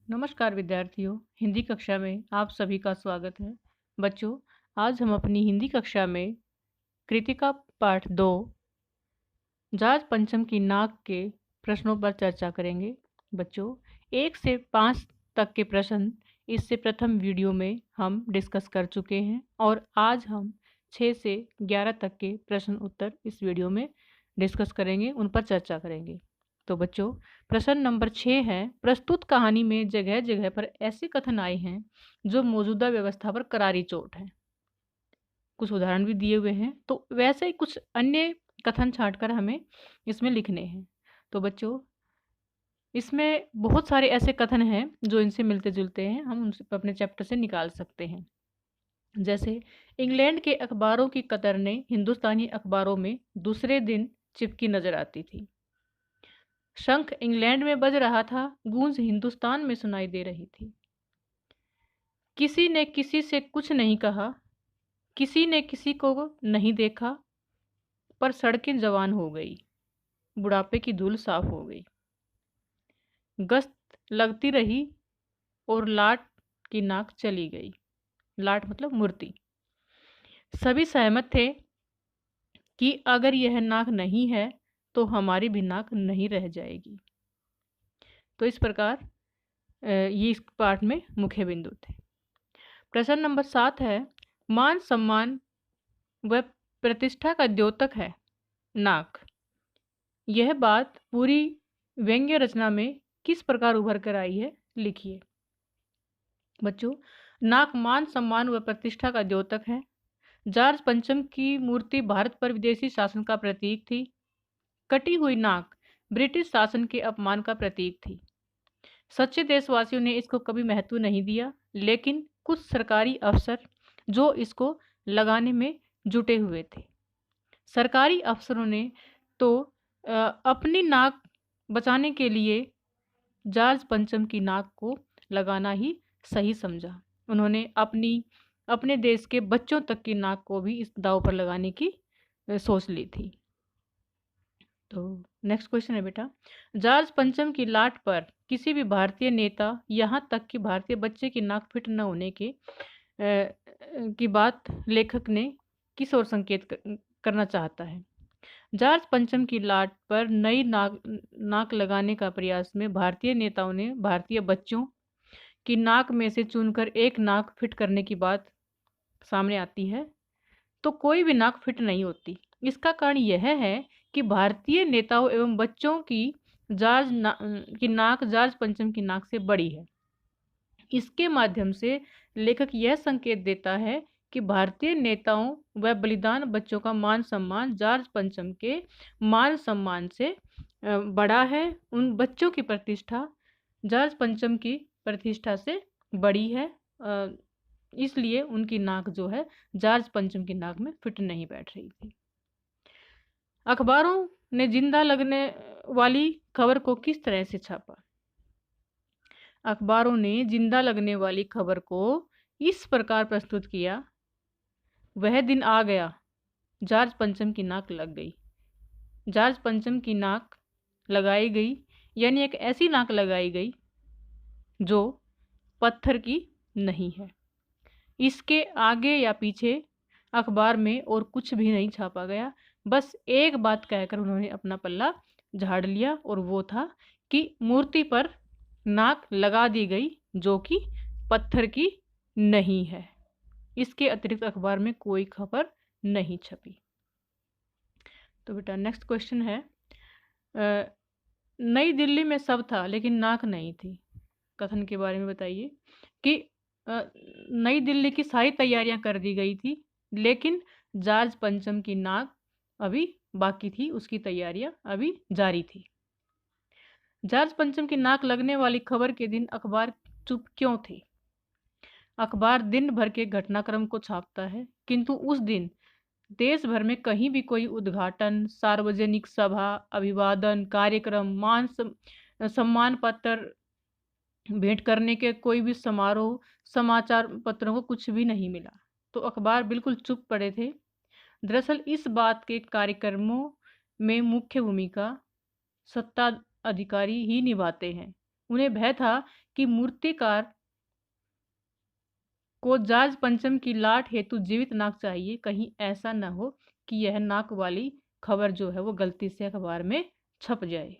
नमस्कार विद्यार्थियों, हिंदी कक्षा में आप सभी का स्वागत है। बच्चों, आज हम अपनी हिंदी कक्षा में कृतिका पाठ 2 जाज पंचम की नाक के प्रश्नों पर चर्चा करेंगे। बच्चों, 1 से 5 तक के प्रश्न इससे प्रथम वीडियो में हम डिस्कस कर चुके हैं और आज हम 6 से 11 तक के प्रश्न उत्तर इस वीडियो में डिस्कस करेंगे, उन पर चर्चा करेंगे। तो बच्चों, प्रश्न नंबर 6 है, प्रस्तुत कहानी में जगह जगह पर ऐसे कथन आए हैं जो मौजूदा व्यवस्था पर करारी चोट है। कुछ उदाहरण भी दिए हुए हैं, तो वैसे ही कुछ अन्य कथन छांटकर हमें इसमें लिखने हैं। तो बच्चों, इसमें बहुत सारे ऐसे कथन हैं जो इनसे मिलते जुलते हैं, हम उनसे अपने चैप्टर से निकाल सकते हैं। जैसे, इंग्लैंड के अखबारों की कतरने हिंदुस्तानी अखबारों में दूसरे दिन चिपकी नजर आती थी। शंख इंग्लैंड में बज रहा था, गूंज हिंदुस्तान में सुनाई दे रही थी। किसी ने किसी से कुछ नहीं कहा, किसी ने किसी को नहीं देखा, पर सड़कें जवान हो गई, बुढ़ापे की धूल साफ हो गई। गश्त लगती रही और लाट की नाक चली गई। लाट मतलब मूर्ति। सभी सहमत थे कि अगर यह नाक नहीं है तो हमारी भी नाक नहीं रह जाएगी। तो इस प्रकार ये इस पाठ में मुख्य बिंदु थे। प्रश्न नंबर 7 है, मान सम्मान व प्रतिष्ठा का द्योतक है नाक। यह बात पूरी व्यंग्य रचना में किस प्रकार उभर कर आई है, लिखिए। बच्चों, नाक मान सम्मान व प्रतिष्ठा का द्योतक है। जॉर्ज पंचम की मूर्ति भारत पर विदेशी शासन का प्रतीक थी। कटी हुई नाक ब्रिटिश शासन के अपमान का प्रतीक थी। सच्चे देशवासियों ने इसको कभी महत्व नहीं दिया, लेकिन कुछ सरकारी अफसर जो इसको लगाने में जुटे हुए थे। सरकारी अफसरों ने तो अपनी नाक बचाने के लिए जॉर्ज पंचम की नाक को लगाना ही सही समझा। उन्होंने अपने देश के बच्चों तक की नाक को भी इस दांव पर लगाने की सोच ली थी। तो नेक्स्ट क्वेश्चन है बेटा, जॉर्ज पंचम की लाट पर किसी भी भारतीय नेता, यहाँ तक कि भारतीय बच्चे की नाक फिट न होने की बात लेखक ने किस ओर संकेत करना चाहता है। जॉर्ज पंचम की लाट पर नई नाक लगाने का प्रयास में भारतीय नेताओं ने भारतीय बच्चों की नाक में से चुनकर एक नाक फिट करने की बात सामने आती है, तो कोई भी नाक फिट नहीं होती। इसका कारण यह है कि भारतीय नेताओं एवं बच्चों की नाक जॉर्ज पंचम की नाक से बड़ी है। इसके माध्यम से लेखक यह संकेत देता है कि भारतीय नेताओं व बलिदान बच्चों का मान सम्मान जॉर्ज पंचम के मान सम्मान से बड़ा है। उन बच्चों की प्रतिष्ठा जॉर्ज पंचम की प्रतिष्ठा से बड़ी है, इसलिए उनकी नाक जो है जॉर्ज पंचम की नाक में फिट नहीं बैठ रही थी। अखबारों ने जिंदा लगने वाली खबर को किस तरह से छापा। अखबारों ने जिंदा लगने वाली खबर को इस प्रकार प्रस्तुत किया, वह दिन आ गया, जॉर्ज पंचम की नाक लग गई। जॉर्ज पंचम की नाक लगाई गई, यानी एक ऐसी नाक लगाई गई जो पत्थर की नहीं है। इसके आगे या पीछे अखबार में और कुछ भी नहीं छापा गया, बस एक बात कहकर उन्होंने अपना पल्ला झाड़ लिया, और वो था कि मूर्ति पर नाक लगा दी गई जो कि पत्थर की नहीं है। इसके अतिरिक्त अखबार में कोई खबर नहीं छपी। तो बेटा नेक्स्ट क्वेश्चन है, नई दिल्ली में सब था लेकिन नाक नहीं थी। कथन के बारे में बताइए कि नई दिल्ली की सारी तैयारियां कर दी गई थी, लेकिन जॉर्ज पंचम की नाक अभी बाकी थी, उसकी तैयारियां अभी जारी थी। जॉर्ज पंचम की नाक लगने वाली खबर के दिन अखबार चुप क्यों थे। अखबार दिन भर के घटनाक्रम को छापता है, किंतु उस दिन देश भर में कहीं भी कोई उद्घाटन, सार्वजनिक सभा, अभिवादन कार्यक्रम, सम्मान पत्र भेंट करने के कोई भी समारोह, समाचार पत्रों को कुछ भी नहीं मिला। तो अखबार बिल्कुल चुप पड़े थे। दरअसल इस बात के कार्यक्रमों में मुख्य भूमिका सत्ता अधिकारी ही निभाते हैं। उन्हें भय था कि मूर्तिकार को जाज पंचम की लाट हेतु जीवित नाक चाहिए, कहीं ऐसा न हो कि यह नाक वाली खबर जो है वो गलती से अखबार में छप जाए।